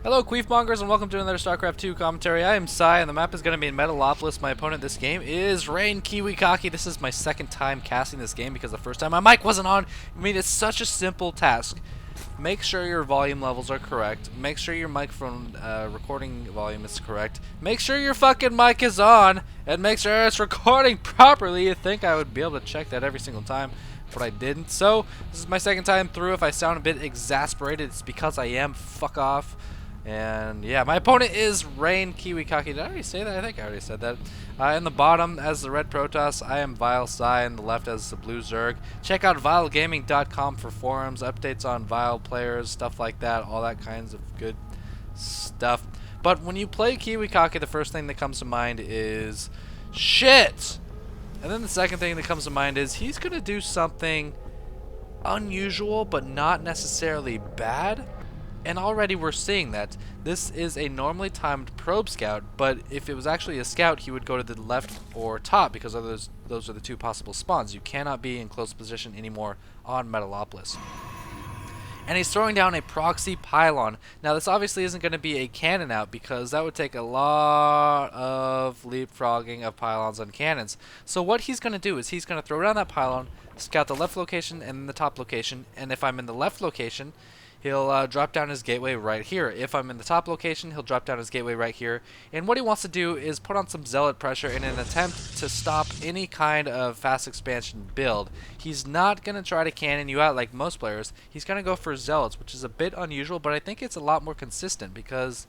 Hello, Queefmongers, and welcome to another StarCraft 2 commentary. I am Psy, and the map is going to be in Metalopolis. My opponent this game is RGNKiWiKaKi. This is my second time casting this game because the first time my mic wasn't on. I mean, it's such a simple task. Make sure your volume levels are correct. Make sure your microphone recording volume is correct. Make sure your fucking mic is on, and make sure it's recording properly. You'd think I would be able to check that every single time, but I didn't. So, this is my second time through. If I sound a bit exasperated, it's because I am. Fuck off. And yeah, my opponent is RGNKiWiKaKi. Did I already say that? I think I already said that. In the bottom as the red Protoss, I am vilePsY, and the left as the blue Zerg. Check out vilegaming.com for forums, updates on Vile players, stuff like that, all that kinds of good stuff. But when you play KiWiKaKi, the first thing that comes to mind is shit! And then the second thing that comes to mind is he's going to do something unusual but not necessarily bad. And already we're seeing that. This is a normally timed probe scout, but if it was actually a scout, he would go to the left or top because those are the two possible spawns. You cannot be in close position anymore on Metalopolis. And he's throwing down a proxy pylon. Now this obviously isn't going to be a cannon out because that would take a lot of leapfrogging of pylons on cannons. So what he's going to do is he's going to throw down that pylon, scout the left location and the top location, and if I'm in the left location, he'll drop down his gateway right here. If I'm in the top location, he'll drop down his gateway right here. And what he wants to do is put on some zealot pressure in an attempt to stop any kind of fast expansion build. He's not going to try to cannon you out like most players. He's going to go for zealots, which is a bit unusual, but I think it's a lot more consistent because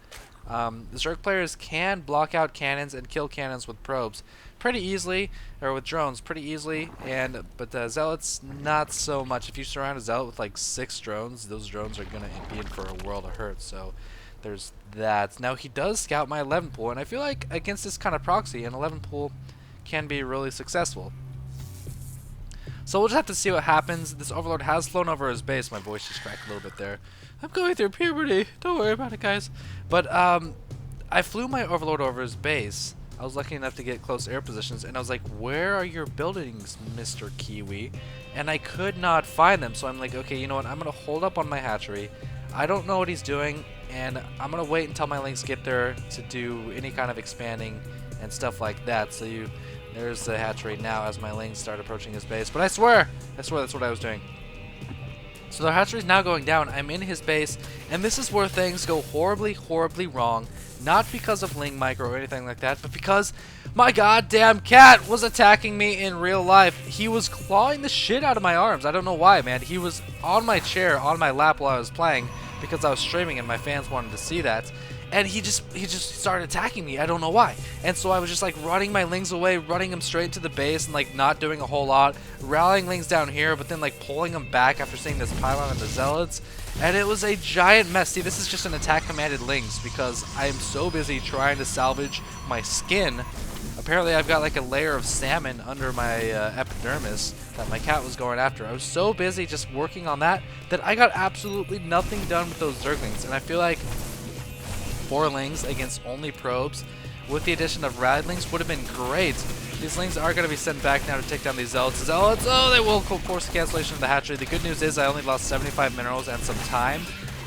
Zerg players can block out cannons and kill cannons with probes pretty easily, or with drones pretty easily, but zealots not so much. If you surround a zealot with like 6 drones, those drones are gonna be in for a world of hurt. So there's that. Now he does scout my 11 pool, and I feel like against this kind of proxy, an 11 pool can be really successful. So we'll just have to see what happens. This Overlord has flown over his base. My voice just cracked a little bit there. I'm going through puberty. Don't worry about it, guys. But I flew my Overlord over his base. I was lucky enough to get close air positions, and I was like, where are your buildings, Mr. Kiwi? And I could not find them, so I'm like, okay, you know what, I'm going to hold up on my hatchery. I don't know what he's doing, and I'm going to wait until my links get there to do any kind of expanding and stuff like that. So there's the hatchery now as my links start approaching his base. But I swear that's what I was doing. So the hatchery is now going down. I'm in his base, and this is where things go horribly, horribly wrong. Not because of Ling Micro or anything like that, but because my goddamn cat was attacking me in real life. He was clawing the shit out of my arms. I don't know why, man. He was on my chair, on my lap while I was playing because I was streaming and my fans wanted to see that. And he just started attacking me. I don't know why. And so I was just like running my lings away, running them straight to the base and like not doing a whole lot, rallying lings down here, but then like pulling them back after seeing this pylon and the zealots. And it was a giant mess. See, this is just an attack commanded lings because I am so busy trying to salvage my skin. Apparently I've got like a layer of salmon under my epidermis that my cat was going after. I was so busy just working on that I got absolutely nothing done with those zerglings. And I feel like 4 lings against only probes with the addition of radlings would have been great. These lings are going to be sent back now to take down these zealots. Zealots, oh, they will force the cancellation of the hatchery. The good news is I only lost 75 minerals and some time,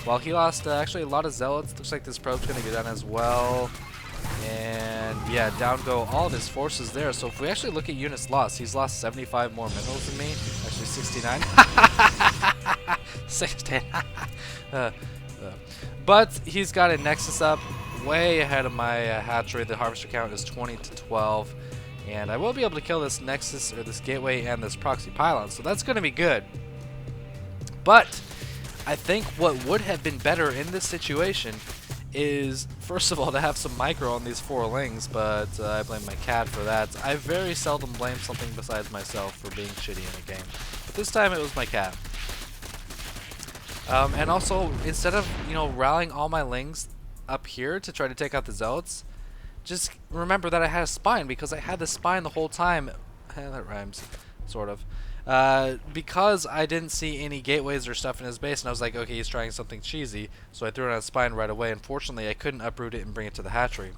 while he lost actually a lot of zealots. Looks like this probe's going to go down as well. And yeah, down go all of his forces there. So if we actually look at units lost, he's lost 75 more minerals than me. Actually 69. 16. But he's got a Nexus up way ahead of my hatchery. The harvester count is 20 to 12. And I will be able to kill this Nexus, or this gateway, and this proxy pylon. So that's going to be good. But I think what would have been better in this situation is, first of all, to have some micro on these 4 lings. But I blame my cat for that. I very seldom blame something besides myself for being shitty in a game. But this time it was my cat. And also, instead of, rallying all my lings up here to try to take out the zealots, just remember that I had a spine, because I had the spine the whole time. That rhymes, sort of. Because I didn't see any gateways or stuff in his base, and I was like, okay, he's trying something cheesy, so I threw it on his spine right away. Unfortunately, I couldn't uproot it and bring it to the hatchery.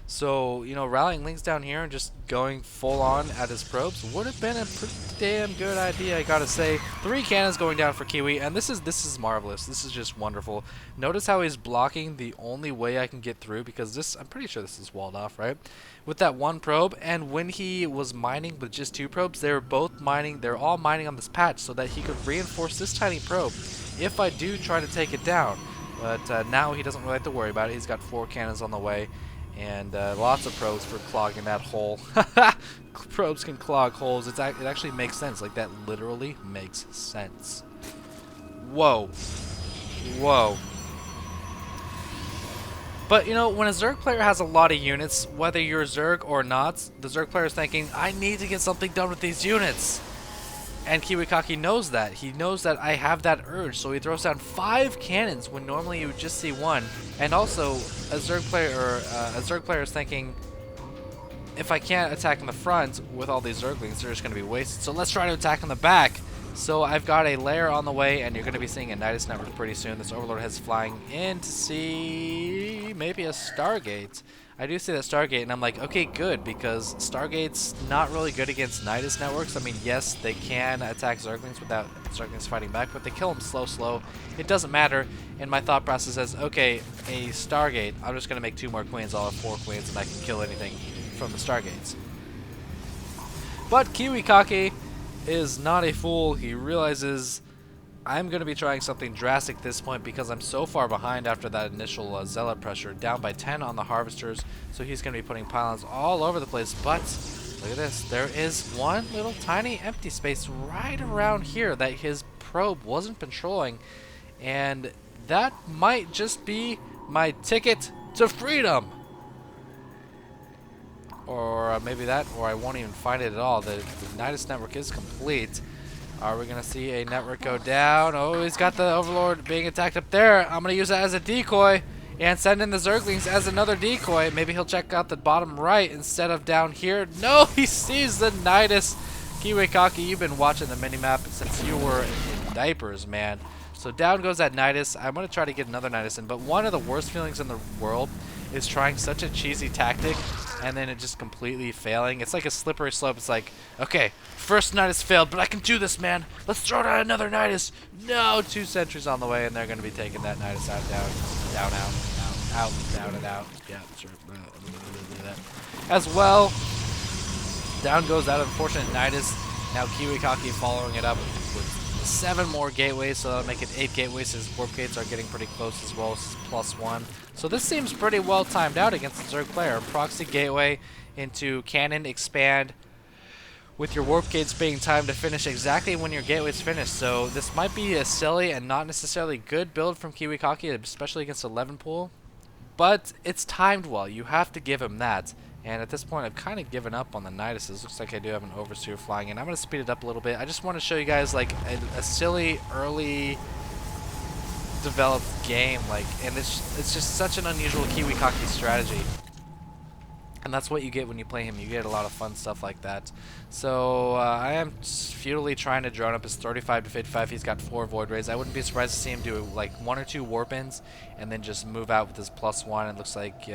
So, you know, rallying links down here and just going full on at his probes would have been a pretty damn good idea, I gotta say. 3 cannons going down for KiWi, and this is marvelous. This is just wonderful. Notice how he's blocking the only way I can get through, because this, I'm pretty sure this is walled off, right? With that 1 probe, and when he was mining with just 2 probes, they were both mining, they're all mining on this patch so that he could reinforce this tiny probe if I do try to take it down. But now he doesn't really have to worry about it. He's got 4 cannons on the way. And lots of probes for clogging that hole. Probes can clog holes. It actually makes sense. Like, that literally makes sense. Whoa. Whoa. But, you know, when a Zerg player has a lot of units, whether you're Zerg or not, the Zerg player is thinking, I need to get something done with these units. And KiWiKaKi knows that. He knows that I have that urge, so he throws down 5 cannons when normally you would just see 1. And also, a Zerg player is thinking, if I can't attack in the front with all these Zerglings, they're just going to be wasted. So let's try to attack in the back. So I've got a lair on the way, and you're going to be seeing a Nidus network pretty soon. This Overlord head's flying in to see maybe a Stargate. I do see that Stargate, and I'm like, okay, good, because Stargate's not really good against Nidus networks. I mean, yes, they can attack Zerglings without Zerglings fighting back, but they kill them slow. It doesn't matter, and my thought process says, okay, a Stargate, I'm just going to make 2 more queens. I'll have 4 queens, and I can kill anything from the Stargates. But KiWiKaKi is not a fool. He realizes I'm going to be trying something drastic at this point because I'm so far behind after that initial Zealot pressure, down by 10 on the Harvesters, so he's going to be putting pylons all over the place. But look at this, there is one little tiny empty space right around here that his probe wasn't patrolling, and that might just be my ticket to freedom. Or maybe that, or I won't even find it at all. The Nidus network is complete. Are we going to see a network go down? Oh, he's got the Overlord being attacked up there. I'm going to use that as a decoy and send in the Zerglings as another decoy. Maybe he'll check out the bottom right instead of down here. No, he sees the Nidus. KiWiKaKi, you've been watching the minimap since you were in diapers, man. So down goes that Nidus. I'm going to try to get another Nidus in, but one of the worst feelings in the world is trying such a cheesy tactic and then it just completely failing. It's like a slippery slope. It's like, okay, first Nidus failed, but I can do this, man. Let's throw down another Nidus. No, 2 sentries on the way, and they're going to be taking that Nidus out, down, out, down, and out. Yeah, sure. As well, down goes that unfortunate Nidus. Now KiWiKaKi following it up with 7 more gateways, so that'll make it 8 gateways. His warp gates are getting pretty close as well. This is +1. So this seems pretty well timed out against the Zerg player. Proxy gateway into cannon expand with your warp gates being timed to finish exactly when your gateway's finished. So this might be a silly and not necessarily good build from KiWiKaKi, especially against 11 pool. But it's timed well. You have to give him that. And at this point, I've kind of given up on the Niduses. Looks like I do have an Overseer flying in. I'm going to speed it up a little bit. I just want to show you guys like a silly early developed game, like, and it's just such an unusual KiWiKaKi strategy. And that's what you get when you play him. You get a lot of fun stuff like that. So I am futilely trying to drone up his 35 to 55. He's got 4 Void Rays. I wouldn't be surprised to see him do like 1 or 2 warp ins and then just move out with his +1. It looks like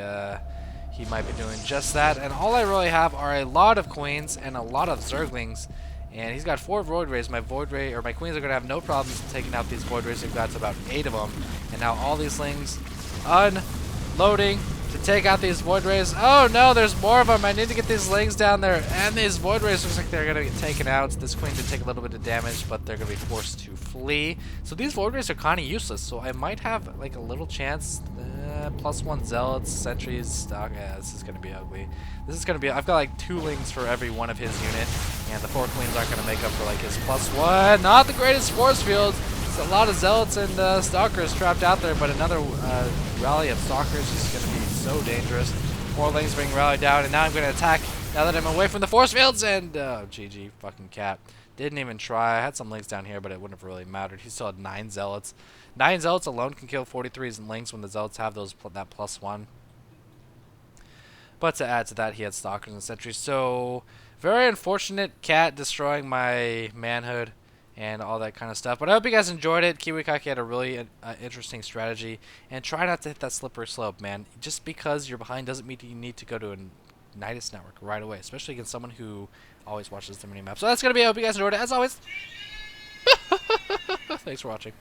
he might be doing just that. And all I really have are a lot of queens and a lot of Zerglings. And he's got 4 Void Rays. My queens are gonna have no problems taking out these Void Rays. We've got about 8 of them. And now all these lings unloading to take out these Void Rays. Oh no, there's more of them. I need to get these lings down there. And these Void Rays looks like they're going to get taken out. This queen did take a little bit of damage, but they're going to be forced to flee. So these Void Rays are kind of useless. So I might have like a little chance. +1 Zealots, Sentries, stock. Yeah, this is going to be ugly. This is going to be, I've got like 2 lings for every one of his unit. And the 4 queens aren't going to make up for like his +1. Not the greatest force field. There's a lot of Zealots and Stalkers trapped out there, but another rally of Stalkers is going to be so dangerous. 4 lings being rallied down, and now I'm going to attack now that I'm away from the force fields, and GG, fucking cat. Didn't even try. I had some lings down here, but it wouldn't have really mattered. He still had 9 Zealots. 9 Zealots alone can kill 43s and lings when the Zealots have those that +1. But to add to that, he had Stalkers and Sentries. So, very unfortunate cat destroying my manhood. and all that kind of stuff. But I hope you guys enjoyed it. KiWiKaKi had a really interesting strategy, and try not to hit that slippery slope, man. Just because you're behind doesn't mean you need to go to a Nidus network right away, especially against someone who always watches the mini map. So that's gonna be it. I hope you guys enjoyed it. As always, thanks for watching.